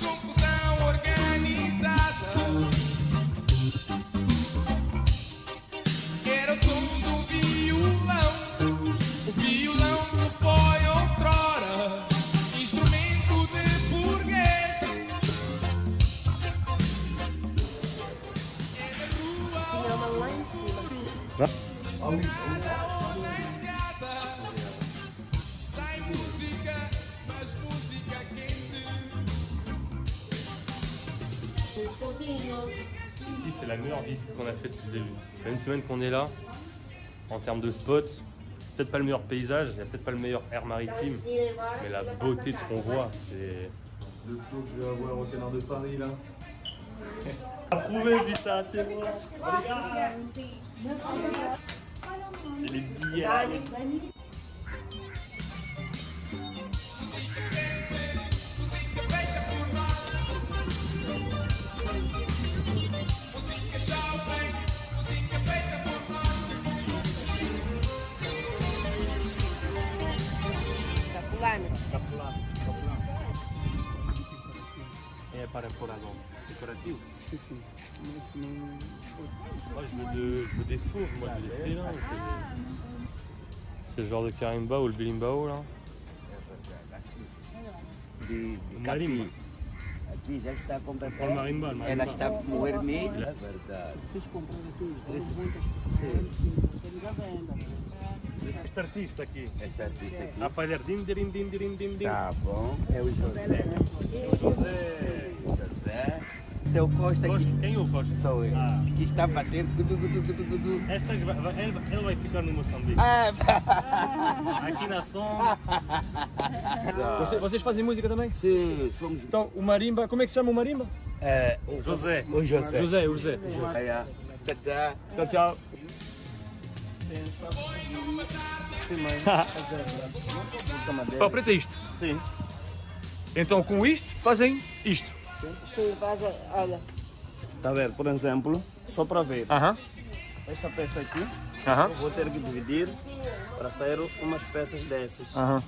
confusão organizada. Era o som do violão, o violão que foi outrora instrumento de burguês. É da rua ao muro, ou na escada. Sai música, mas música quente. Ici, c'est la meilleure visite qu'on a faite depuis le début. Ça fait une semaine qu'on est là. En termes de spots, c'est peut-être pas le meilleur paysage, il n'y a peut-être pas le meilleur air maritime, mais la beauté de ce qu'on voit, c'est... Le flow que je vais avoir au canard de Paris là. Approuvé, putain, c'est bon. J'ai les billets. Música jovem, música feita por nós. É para decoração. Decorativo? Sim, sim. Mas não... Moi, je veux des fours, moi, je veux des félins. C'est le genre de carimba ou le bilimbao, là. De Marimba. Aqui já está comprando. Qual marimba? Marimba. Ela está vermelha. É verdade. Vocês compram aqui, muitas pessoas que já vendem. Este artista aqui. Este artista aqui. A fazer dim, dim, dim, dim, dim, dim. Tá bom. É o José. José. José. Seu Costa Costa, aqui. quem é o Costa? Sou eu. Ah. Que está batendo. Esta ele vai ficar no Moçambique. Aqui na sombra. Vocês fazem música também? Sim, somos. Então, o marimba, como é que se chama o marimba? O José. O José. José. José. Tchau, Tchau, tchau. Pá, preto é isto. Sim. Então, com isto, fazem isto. Sim, faz, olha. Está a ver, por exemplo, só para ver. Aham. Esta peça aqui, Aham. eu vou ter que dividir para sair umas peças dessas. Aham.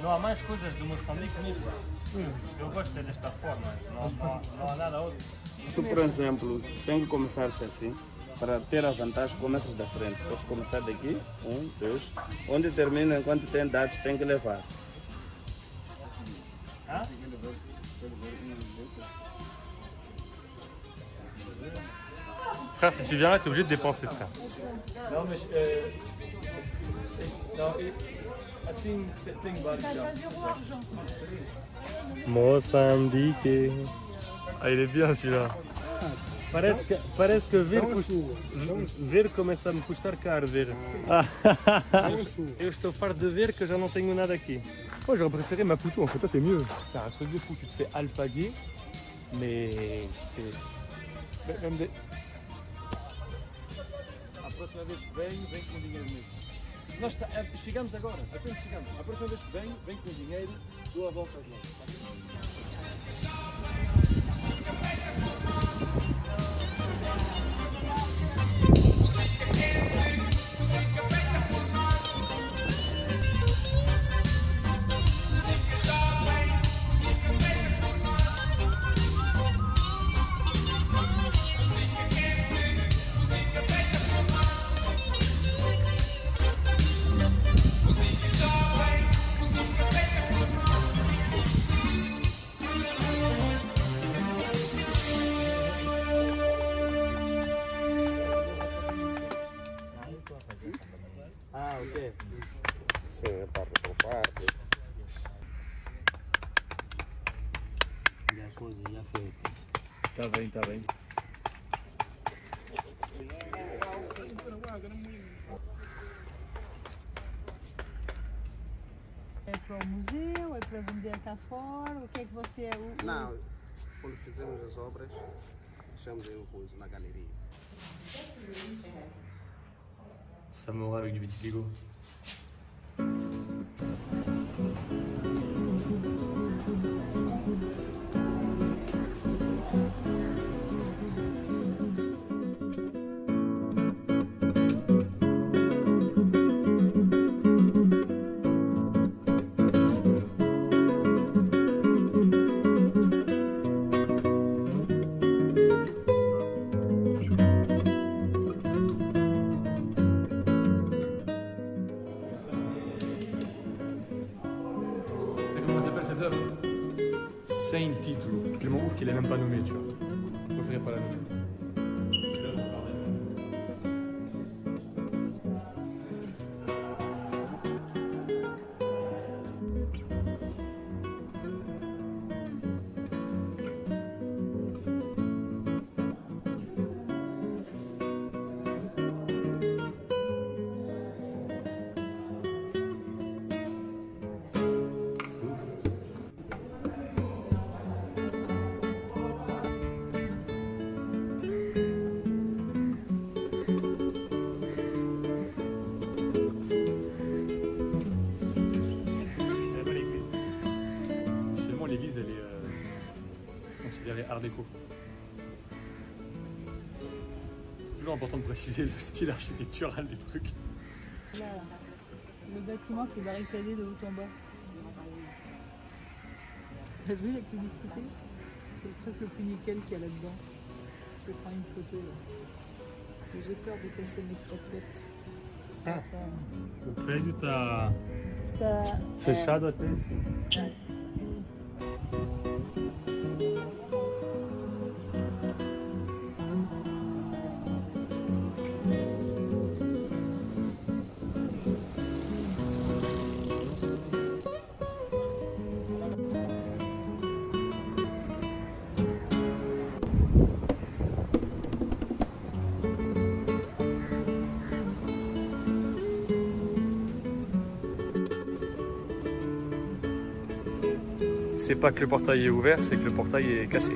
Não há mais coisas do Moçambique nisso. Eu gosto desta forma, não há nada outro. Isto, por exemplo, tem que começar-se assim. Para ter a vantagem, começa da frente. Posso começar daqui, 1, 2. Onde termina, enquanto tem dados, tem que levar. Frère, si tu viens là, tu es obligé de dépenser, frère. Não, mas... não, assim, tem vários já. Moçambique. Ah, il est bien celui-là. Parece que ver começa a me custar caro ver. Eu estou farto de ver que eu já não tenho nada aqui. Moi, j'aurais préféré Maputo, en fait, toi, c'est mieux. C'est un truc de fou, tu te fais alpaguer, mais c'est... Même des... A próxima vez que vem com dinheiro mesmo. Nós chegamos agora, apenas chegamos. A próxima vez que vem com dinheiro, dou a volta às mãos. Ah, ok. Sim, parte por parte. Já coisa já feita. Tá bem, tá bem. É para o museu, é para vender cá fora, o que é que você é? Não, quando fizemos as obras, deixamos aí o coisa na galeria. Samouraï avec du vitiligo. rigolo. Tellement ouf qu'il est même pas nommé, tu vois. Je préférais pas la nommer. L'église, elle est considérée art déco. C'est toujours important de préciser le style architectural des trucs. Là, le bâtiment qui est barricadé de haut en bas. T'as vu la publicité? C'est le truc le plus nickel qu'il y a là-dedans. Je vais prendre une photo là. J'ai peur de casser mes statuettes. Ah, o prédio tá Está fechado até esse. C'est pas que le portail est ouvert, c'est que le portail est cassé.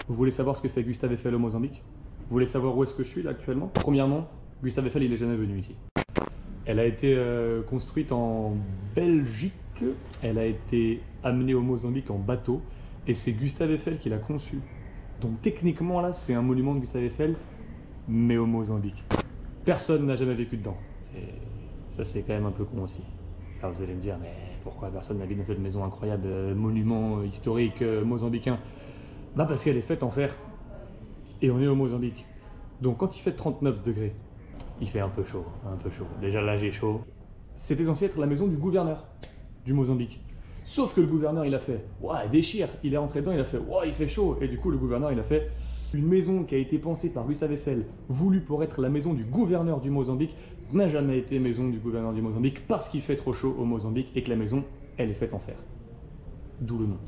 Vous voulez savoir ce que fait Gustave Eiffel au Mozambique? Vous voulez savoir où est-ce que je suis là actuellement? Premièrement, Gustave Eiffel il est jamais venu ici. Elle a été construite en Belgique, elle a été amenée au Mozambique en bateau et c'est Gustave Eiffel qui l'a conçue. Donc techniquement là c'est un monument de Gustave Eiffel mais au Mozambique. Personne n'a jamais vécu dedans. Ça c'est quand même un peu con aussi. Alors vous allez me dire mais pourquoi personne n'habite dans cette maison incroyable, monument historique mozambicain? Bah parce qu'elle est faite en fer. Et on est au Mozambique. Donc quand il fait 39 degrés, il fait un peu chaud, un peu chaud. Déjà là j'ai chaud. C'était censé être la maison du gouverneur du Mozambique. Sauf que le gouverneur il a fait, ouais déchire, il est rentré dedans, il a fait, ouais il fait chaud. Et du coup le gouverneur il a fait une maison qui a été pensée par Gustave Eiffel, voulue pour être la maison du gouverneur du Mozambique, n'a jamais été maison du gouverneur du Mozambique parce qu'il fait trop chaud au Mozambique et que la maison elle est faite en fer. D'où le nom,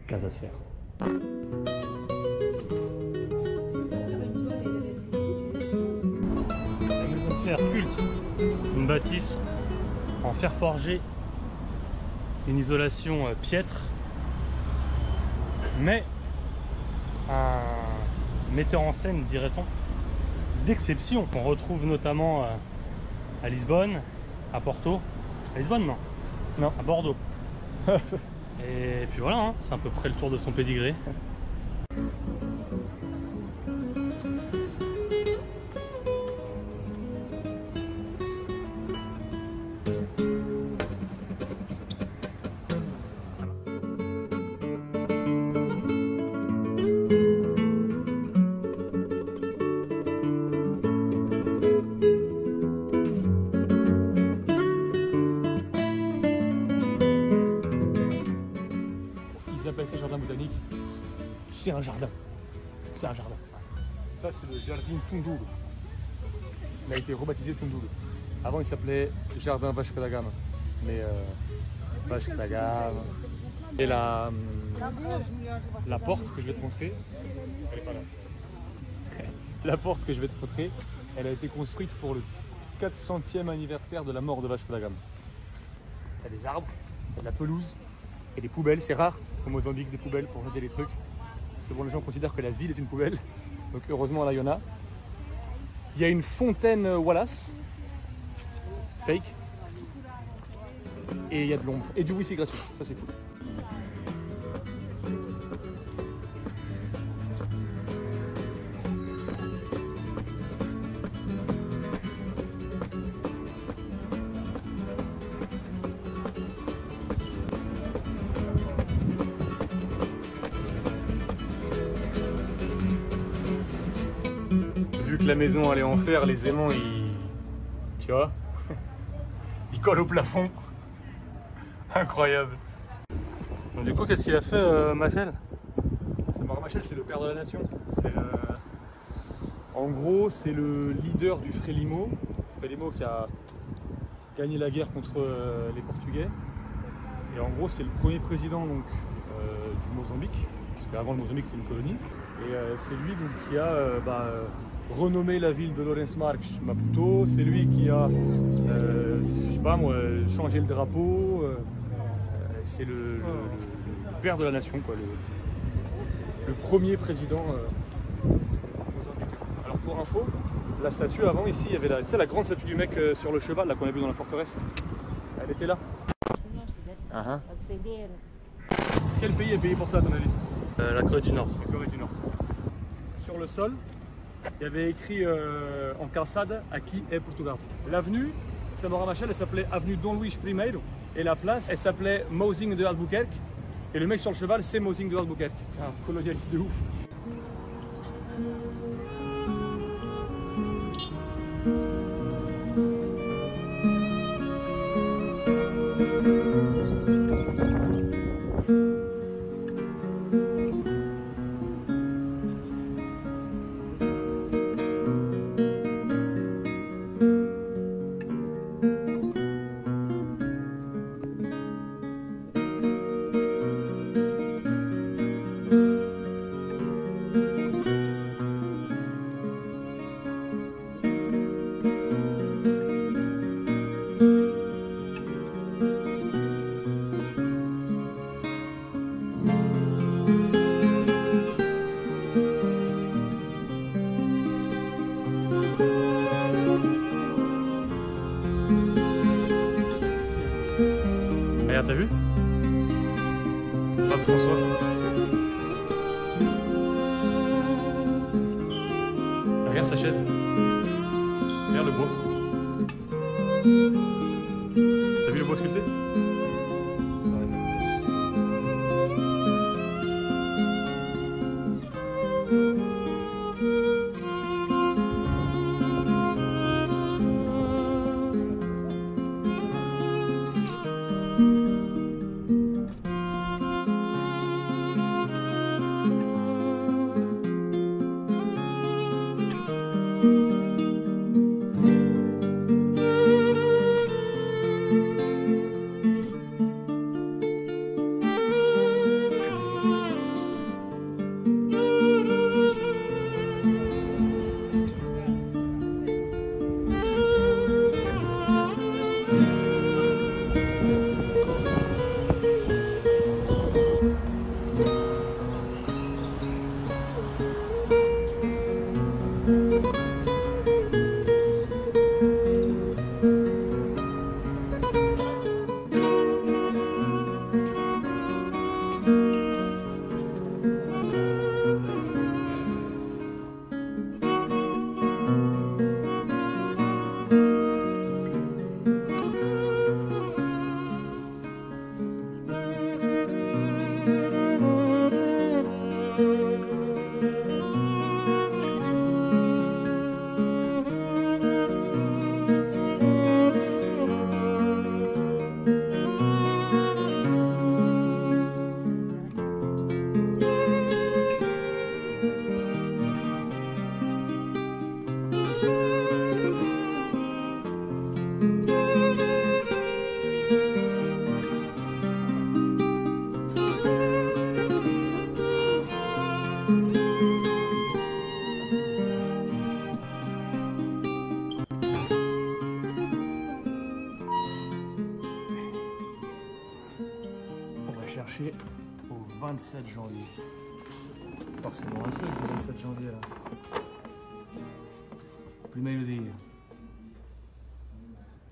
Casa de Fer. Culte, une bâtisse en fer forgé, une isolation piètre, mais un metteur en scène, dirait-on, d'exception. On retrouve notamment à Lisbonne, à Porto. À Lisbonne, non? Non, à Bordeaux. Et puis voilà, hein, c'est à peu près le tour de son pédigré. Ils appellent ça jardin botanique. C'est un jardin. C'est un jardin. Ça, c'est le jardin Tunduru. Il a été rebaptisé Tunduru. Avant, il s'appelait Jardin Vasco da Gama. Mais Vasco da Gama. Et la porte que je vais te montrer, elle est pas là. La porte que je vais te montrer, elle a été construite pour le 400e anniversaire de la mort de Vasco da Gama. Il y a des arbres, il y a de la pelouse et des poubelles. C'est rare au Mozambique des poubelles pour jeter les trucs. C'est bon, les gens considèrent que la ville est une poubelle. Donc heureusement là il y en a. Il y a une fontaine Wallace, fake. Et il y a de l'ombre. Et du wifi gratuit, ça c'est cool. la maison elle est en fer, les aimants ils... Tu vois, ils collent au plafond. Incroyable. Donc, du coup, qu'est-ce qu'il a fait, Machel? Samora Machel, c'est le père de la nation. En gros, c'est le leader du Frélimo. Frélimo qui a gagné la guerre contre les Portugais. Et en gros, c'est le premier président donc, du Mozambique. Parce qu'avant, le Mozambique, c'était une colonie. Et c'est lui donc, qui a renommé la ville de Lourenço Marques Maputo. C'est lui qui a, je sais pas moi, changé le drapeau. C'est le père de la nation, quoi, le premier président mozambicain. Alors pour info, la statue avant ici, il y avait la grande statue du mec sur le cheval là qu'on a vu dans la forteresse. Elle était là. Quel pays est payé pour ça à ton avis? La Corée du Nord. La Corée du Nord. Sur le sol, il y avait écrit en calçada aqui é Portugal. L'avenue Samora Machel, elle s'appelait avenue Dom Luís I. Et la place, elle s'appelait Mozing de Albuquerque. Et le mec sur le cheval, c'est Mozing de Albuquerque. C'est un colonialiste de ouf. Regarde, t'as vu? Pape François. Regarde sa chaise. Regarde le bois. T'as vu le bois sculpté? Chercher au 27 janvier. Forcément un truc le 27 janvier là. Primeiro dia.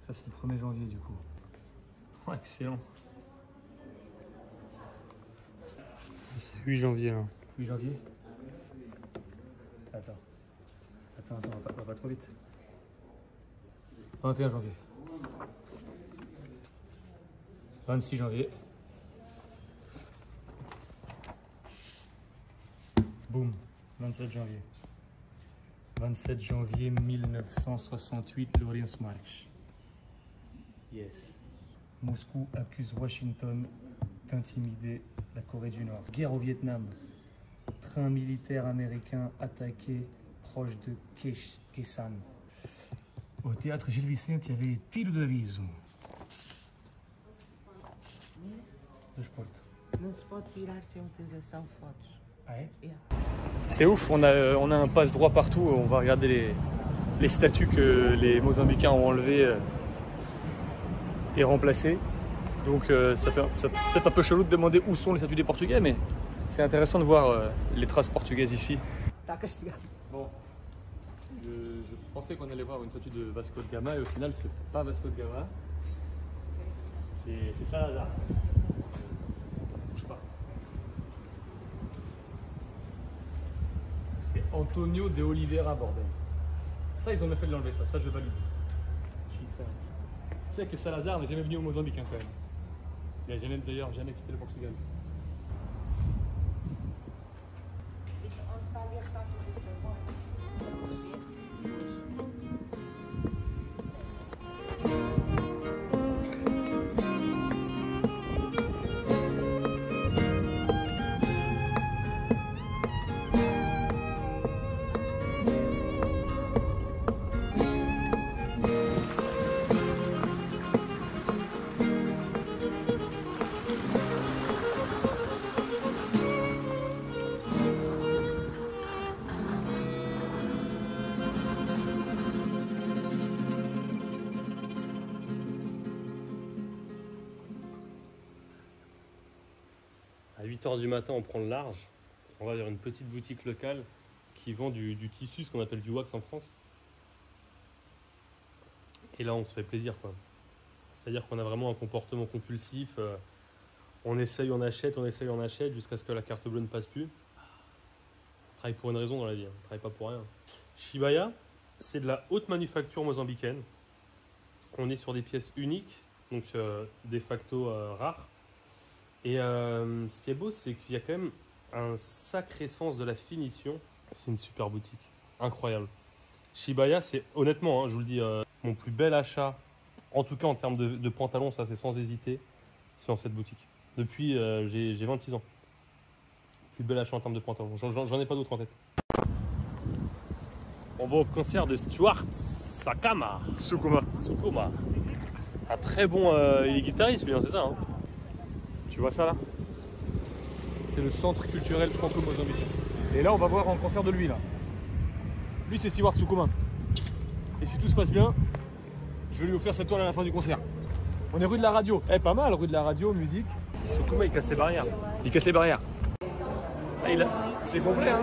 Ça c'est le 1er janvier du coup. Oh, excellent. C'est 8 janvier là. 8 janvier. Attends, on va pas trop vite. 21 janvier. 26 janvier. Boum, 27 janvier. 27 janvier 1968, Lawrence March. Yes. Moscou accuse Washington d'intimider la Corée du Nord. Guerre au Vietnam. Train militaire américain attaqué proche de Khesan. Au théâtre Gilles Vicente, il y avait Tiro de Aviso. Je porte. Não se pode virar sem utilização de fotos. Ah ouais? Yeah. C'est ouf, on a un passe-droit partout. On va regarder les statues que les Mozambicains ont enlevées et remplacées. Donc ça peut être un peu chelou de demander où sont les statues des Portugais, mais c'est intéressant de voir les traces portugaises ici. Bon, je pensais qu'on allait voir une statue de Vasco de Gama et au final c'est pas Vasco de Gama, c'est Salazar. Bouge pas. C'est Antonio de Oliveira, bordel. Ça ils ont bien fait de l'enlever, ça je valide. Putain. Tu sais que Salazar n'est jamais venu au Mozambique hein, quand même. Il n'a d'ailleurs jamais quitté le Portugal. À 8 h du matin, on prend le large. On va vers une petite boutique locale qui vend du tissu, ce qu'on appelle du wax en France. Et là, on se fait plaisir, quoi. C'est-à-dire qu'on a vraiment un comportement compulsif. On essaye, on achète jusqu'à ce que la carte bleue ne passe plus. On travaille pour une raison dans la vie, on travaille pas pour rien. Shibaya, c'est de la haute manufacture mozambicaine. On est sur des pièces uniques, donc de facto rares. Et ce qui est beau, c'est qu'il y a quand même un sacré sens de la finition. C'est une super boutique, incroyable. Shibaya, c'est honnêtement, hein, je vous le dis, mon plus bel achat, en tout cas en termes de pantalons, ça c'est sans hésiter, c'est dans cette boutique. Depuis, j'ai 26 ans. Plus bel achat en termes de pantalons, j'en ai pas d'autres en tête. On va au concert de Stuart Sukuma. Un très bon, il est guitariste lui, hein, c'est ça hein. Tu vois ça là? C'est le centre culturel franco-mozambicain. Et là on va voir un concert de lui là. Lui c'est Stewart Sukuma. Et si tout se passe bien, je vais lui offrir cette toile à la fin du concert. On est rue de la radio. Eh pas mal, rue de la radio, musique. Sukuma il casse les barrières. Ah, c'est complet hein.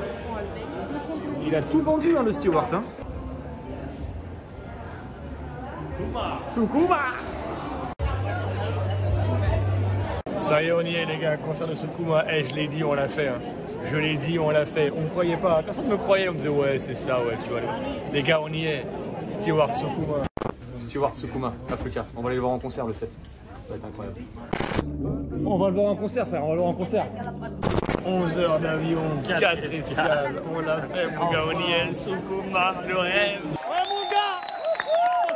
Il a tout vendu hein, le Stewart hein. Sukuma. Ça y est, on y est les gars, concert de Sukuma, je l'ai dit, on l'a fait. Hein. Je l'ai dit, on l'a fait. On me croyait pas, personne ne me croyait, on me disait ouais c'est ça, ouais tu vois. Les gars, on y est. Stewart Sukuma, Africa. On va aller le voir en concert le 7. Ça va être incroyable. On va le voir en concert frère, on va le voir en concert. 11 heures d'avion, 4 escales, on l'a fait mon gars, on y est, Sukuma, le rêve. Ouais mon gars,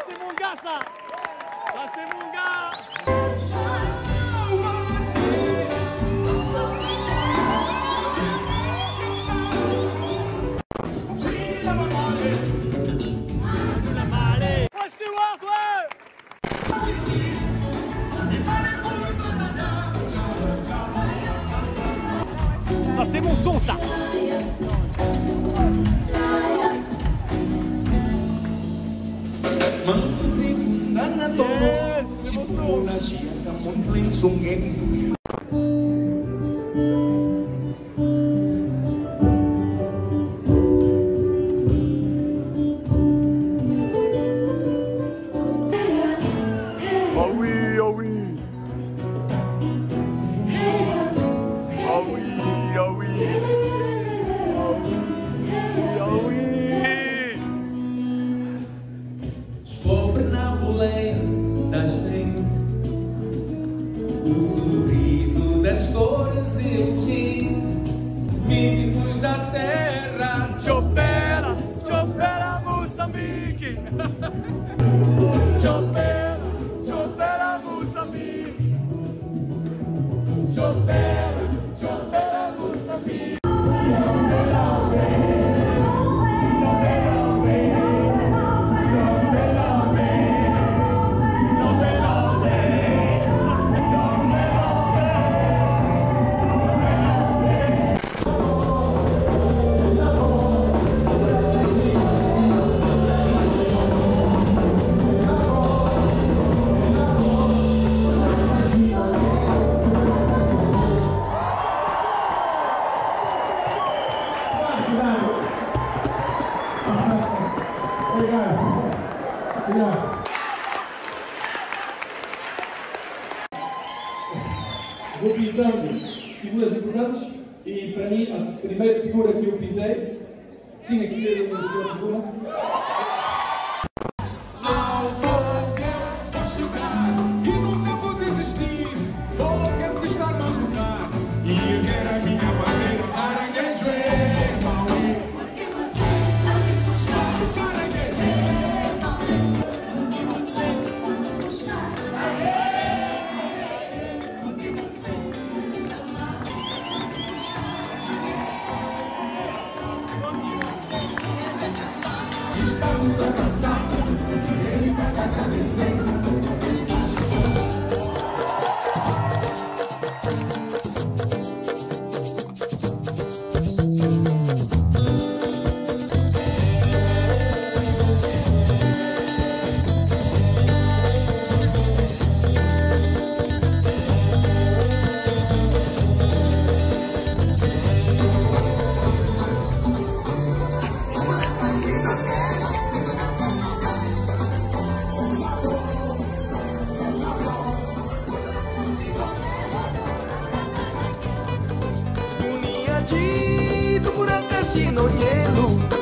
c'est mon gars ça. Là c'est mon gars. Ça c'est mon son ça. O sorriso Chopera, Moçambique. Chopera, Moçambique. Vou pintando figuras importantes e para mim a primeira figura que eu pintei tinha que ser uma figura. Não vou chegar e nunca vou desistir. Vou conquistar meu lugar e erguer a minha bandeira. Caranguejo é Maui. Porque você tá me puxando. Caranguejo é Maui. Porque você tá me puxando. Porque você tá me amar. Espaço pra passar. Ele vai te agradecer. Dunia de do buraco no hielo.